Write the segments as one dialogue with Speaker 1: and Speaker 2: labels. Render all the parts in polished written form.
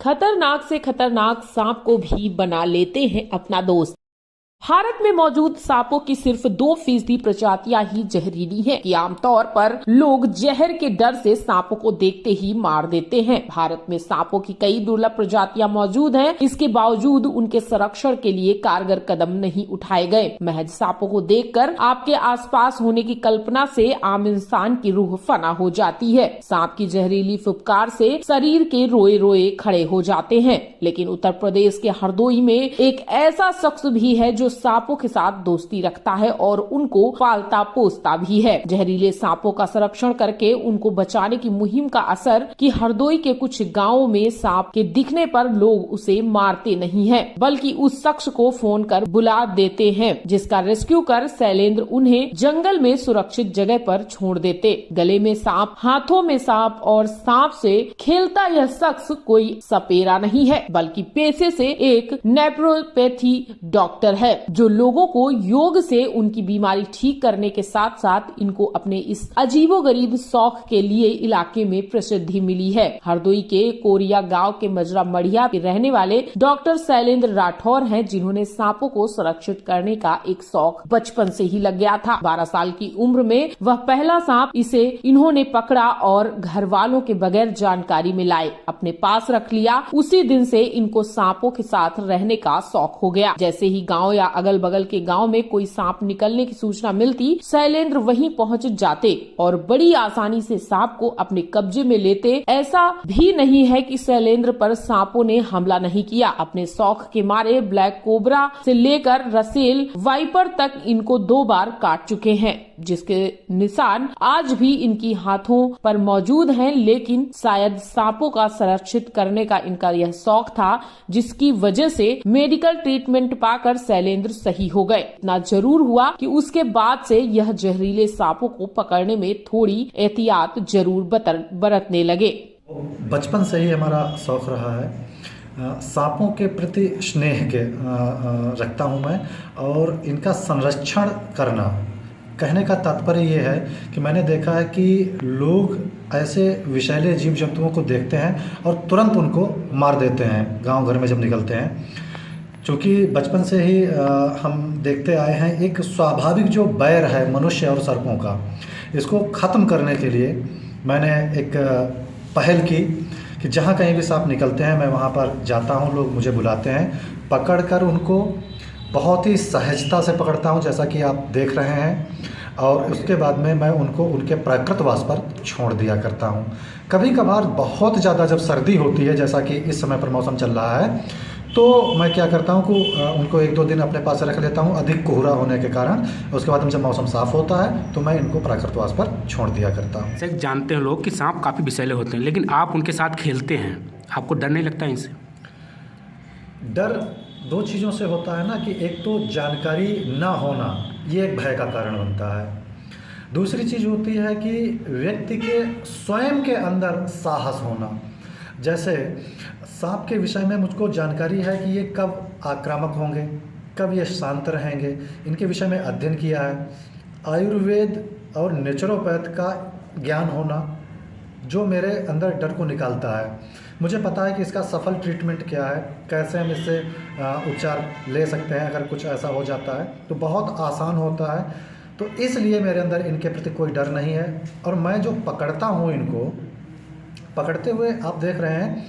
Speaker 1: खतरनाक से खतरनाक सांप को भी बना लेते हैं अपना दोस्त। भारत में मौजूद सांपों की सिर्फ 2% प्रजातियां ही जहरीली हैं कि आमतौर पर लोग जहर के डर से सांपों को देखते ही मार देते हैं। भारत में सांपों की कई दुर्लभ प्रजातियां मौजूद हैं, इसके बावजूद उनके संरक्षण के लिए कारगर कदम नहीं उठाए गए। महज सांपों को देखकर आपके आसपास होने की कल्पना से आम इंसान की रूह फना हो जाती है। सांप की जहरीली फुफकार से शरीर के रोए रोए खड़े हो जाते हैं। लेकिन उत्तर प्रदेश के हरदोई में एक ऐसा शख्स भी है जो सांपों के साथ दोस्ती रखता है और उनको पालता पोसता भी है। जहरीले सांपों का संरक्षण करके उनको बचाने की मुहिम का असर कि हरदोई के कुछ गांवों में सांप के दिखने पर लोग उसे मारते नहीं हैं, बल्कि उस शख्स को फोन कर बुला देते हैं, जिसका रेस्क्यू कर शैलेंद्र उन्हें जंगल में सुरक्षित जगह पर छोड़ देते। गले में सांप, हाथों में सांप और सांप से खेलता यह शख्स कोई सपेरा नहीं है, बल्कि पेशे से एक नेप्रोपैथी डॉक्टर है, जो लोगों को योग से उनकी बीमारी ठीक करने के साथ साथ इनको अपने इस अजीबोगरीब शौक के लिए इलाके में प्रसिद्धि मिली है। हरदोई के कोरिया गांव के मजरा मढ़िया के रहने वाले डॉक्टर शैलेंद्र राठौर हैं, जिन्होंने सांपों को संरक्षित करने का एक शौक बचपन से ही लग गया था। 12 साल की उम्र में वह पहला सांप इसे इन्होंने पकड़ा और घर वालों के बगैर जानकारी में लाए अपने पास रख लिया। उसी दिन से इनको सांपों के साथ रहने का शौक हो गया। जैसे ही गाँव या अगल बगल के गांव में कोई सांप निकलने की सूचना मिलती, शैलेंद्र वहीं पहुंच जाते और बड़ी आसानी से सांप को अपने कब्जे में लेते। ऐसा भी नहीं है कि शैलेंद्र पर सांपों ने हमला नहीं किया। अपने शौक के मारे ब्लैक कोबरा से लेकर रसेल वाइपर तक इनको 2 बार काट चुके हैं, जिसके निशान आज भी इनकी हाथों पर मौजूद हैं। लेकिन शायद सांपों का संरक्षित करने का इनका यह शौक था, जिसकी वजह से मेडिकल ट्रीटमेंट पाकर शैलेंद्र सही हो गए। इतना जरूर हुआ कि उसके बाद से यह जहरीले सांपों को पकड़ने में थोड़ी एहतियात जरूर बरतने लगे।
Speaker 2: बचपन से ही हमारा शौक रहा है। सांपों के प्रति स्नेह के रखता हूँ मैं, और इनका संरक्षण करना। कहने का तात्पर्य ये है कि मैंने देखा है कि लोग ऐसे विषैले जीव जंतुओं को देखते हैं और तुरंत उनको मार देते हैं गांव घर में जब निकलते हैं। चूँकि बचपन से ही हम देखते आए हैं एक स्वाभाविक जो बैर है मनुष्य और सर्पों का, इसको ख़त्म करने के लिए मैंने एक पहल की कि जहाँ कहीं भी सांप निकलते हैं मैं वहाँ पर जाता हूँ, लोग मुझे बुलाते हैं, पकड़कर उनको बहुत ही सहजता से पकड़ता हूँ जैसा कि आप देख रहे हैं, और उसके बाद में मैं उनको उनके प्राकृतवास पर छोड़ दिया करता हूँ। कभी कभार बहुत ज़्यादा जब सर्दी होती है, जैसा कि इस समय पर मौसम चल रहा है, तो मैं क्या करता हूँ कि उनको 1-2 दिन अपने पास रख लेता हूँ अधिक कोहरा होने के कारण। उसके बाद जब मौसम साफ़ होता है तो मैं इनको प्राकृतवास पर छोड़ दिया करता हूँ।
Speaker 3: सर, जानते हैं लोग कि सांप काफ़ी विषैले होते हैं, लेकिन आप उनके साथ खेलते हैं, आपको डर नहीं लगता इनसे?
Speaker 2: डर 2 चीज़ों से होता है ना, कि एक तो जानकारी ना होना, ये एक भय का कारण बनता है। दूसरी चीज़ होती है कि व्यक्ति के स्वयं के अंदर साहस होना। जैसे सांप के विषय में मुझको जानकारी है कि ये कब आक्रामक होंगे, कब ये शांत रहेंगे, इनके विषय में अध्ययन किया है। आयुर्वेद और नेचुरोपैथ का ज्ञान होना जो मेरे अंदर डर को निकालता है। मुझे पता है कि इसका सफल ट्रीटमेंट क्या है, कैसे हम इससे उपचार ले सकते हैं। अगर कुछ ऐसा हो जाता है तो बहुत आसान होता है, तो इसलिए मेरे अंदर इनके प्रति कोई डर नहीं है। और मैं जो पकड़ता हूँ, इनको पकड़ते हुए आप देख रहे हैं,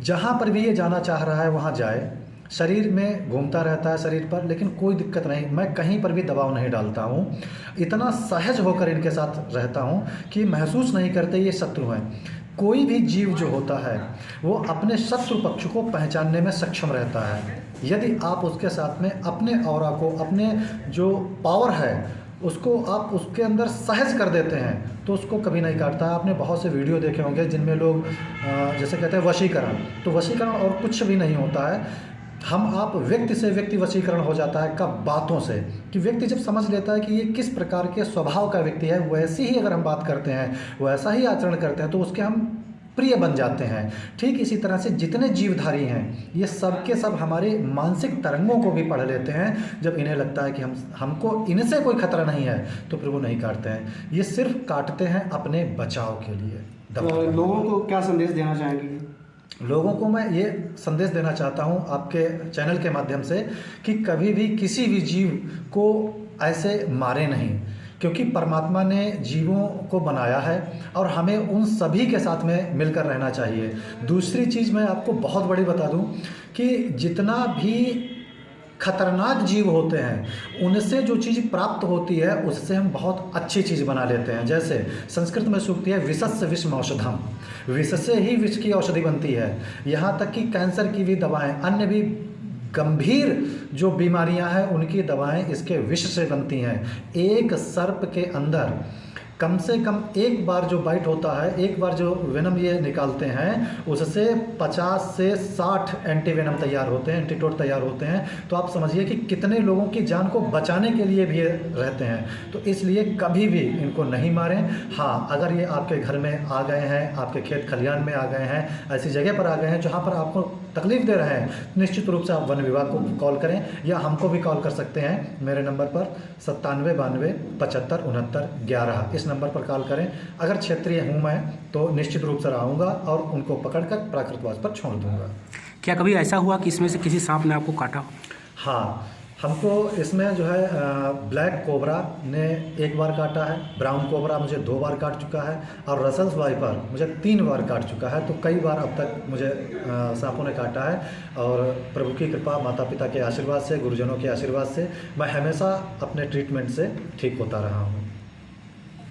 Speaker 2: जहाँ पर भी ये जाना चाह रहा है वहाँ जाए, शरीर में घूमता रहता है शरीर पर, लेकिन कोई दिक्कत नहीं। मैं कहीं पर भी दबाव नहीं डालता हूँ, इतना सहज होकर इनके साथ रहता हूँ कि महसूस नहीं करते ये शत्रु हैं। कोई भी जीव जो होता है वो अपने शत्रु पक्ष को पहचानने में सक्षम रहता है। यदि आप उसके साथ में अपने ऑरा को, अपने जो पावर है उसको आप उसके अंदर सहज कर देते हैं तो उसको कभी नहीं काटता है। आपने बहुत से वीडियो देखे होंगे जिनमें लोग जैसे कहते हैं वशीकरण, तो वशीकरण और कुछ भी नहीं होता है। हम आप व्यक्ति से व्यक्ति वशीकरण हो जाता है। कब? बातों से, कि व्यक्ति जब समझ लेता है कि ये किस प्रकार के स्वभाव का व्यक्ति है, वैसी ही अगर हम बात करते हैं, वैसा ही आचरण करते हैं, तो उसके हम प्रिय बन जाते हैं। ठीक इसी तरह से जितने जीवधारी हैं ये सब के सब हमारे मानसिक तरंगों को भी पढ़ लेते हैं। जब इन्हें लगता है कि हमको इनसे कोई खतरा नहीं है तो फिर वो नहीं काटते हैं, ये सिर्फ काटते हैं अपने बचाव के लिए।
Speaker 4: तो लोगों को क्या संदेश देना चाहेंगे?
Speaker 2: लोगों को मैं ये संदेश देना चाहता हूँ आपके चैनल के माध्यम से कि कभी भी किसी भी जीव को ऐसे मारे नहीं, क्योंकि परमात्मा ने जीवों को बनाया है और हमें उन सभी के साथ में मिलकर रहना चाहिए। दूसरी चीज़ मैं आपको बहुत बड़ी बता दूं कि जितना भी खतरनाक जीव होते हैं उनसे जो चीज़ प्राप्त होती है उससे हम बहुत अच्छी चीज़ बना लेते हैं। जैसे संस्कृत में सूक्ति है विषस्य विषम औषधम, विष से ही विष की औषधि बनती है। यहाँ तक कि कैंसर की भी दवाएं, अन्य भी गंभीर जो बीमारियां हैं उनकी दवाएं इसके विष से बनती हैं। एक सर्प के अंदर कम से कम एक बार जो बाइट होता है, एक बार जो वेनम ये निकालते हैं उससे 50 से 60 एंटी वेनम तैयार होते हैं, एंटीडोट तैयार होते हैं। तो आप समझिए कि कितने लोगों की जान को बचाने के लिए भी ये रहते हैं। तो इसलिए कभी भी इनको नहीं मारें। हाँ, अगर ये आपके घर में आ गए हैं, आपके खेत खलिहान में आ गए हैं, ऐसी जगह पर आ गए हैं जहाँ पर आपको तकलीफ़ दे रहे हैं, निश्चित रूप से आप वन विभाग को कॉल करें या हमको भी कॉल कर सकते हैं मेरे नंबर पर 97 92 75 69 11। इस नंबर पर कॉल करें। अगर क्षेत्रीय हूँ मैं तो निश्चित रूप से आऊँगा और उनको पकड़कर प्राकृतवास पर छोड़ दूँगा।
Speaker 3: क्या कभी ऐसा हुआ कि इसमें से किसी सांप ने आपको काटा?
Speaker 2: हाँ, हमको इसमें जो है ब्लैक कोबरा ने एक बार काटा है, ब्राउन कोबरा मुझे 2 बार काट चुका है और रसल्स वाइपर मुझे 3 बार काट चुका है। तो कई बार अब तक मुझे सांपों ने काटा है और प्रभु की कृपा, माता पिता के आशीर्वाद से, गुरुजनों के आशीर्वाद से मैं हमेशा अपने ट्रीटमेंट से ठीक होता रहा हूँ।